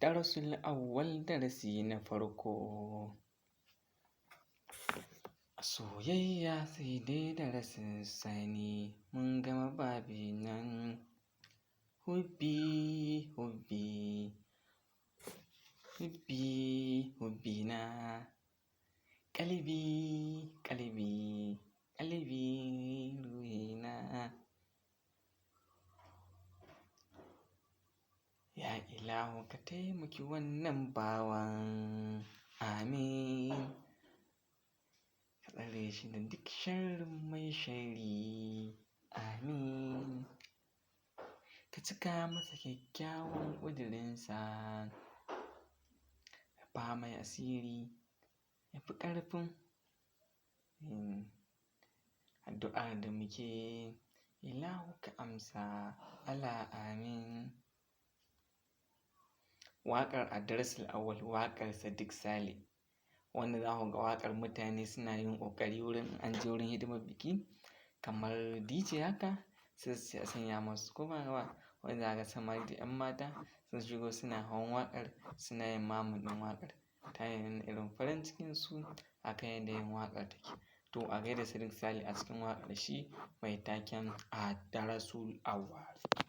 Darasul awwal darasi na farko. Soyayya sai dai darasin sani mun gama babi nan. Hubbi, hubbi, hubbi, hubbi na. Ƙalbi, ƙalbi, ƙalbi ruhina. Ya ilahu ka taimaki wannan bawan. Amin. Ka tsare shi da duk sharrin mai sharri. Amin. Ka cika masa kyakkyawan ƙudurinsa. Ka ba mai asiri ya fi ƙarfin addu'ar da muke. Ilahu ka amsa. Allah amin. Waƙar Adarasul Awwal waƙar Sadiq Saleh, wanda za ku ga waƙar mutane suna yin ƙoƙari wurin an je wurin hidimar biki kamar DJ haka sai su sanya masu ko ba haka ba, wanda za ka samari da 'yan mata sun shigo suna hawan waƙar suna yin mamun ɗin waƙar ta nuna irin farin cikinsu a kan yadda yin waƙar take. To a gaida Sadiq Saleh a cikin waƙar shi mai taken Adarasul Awwal.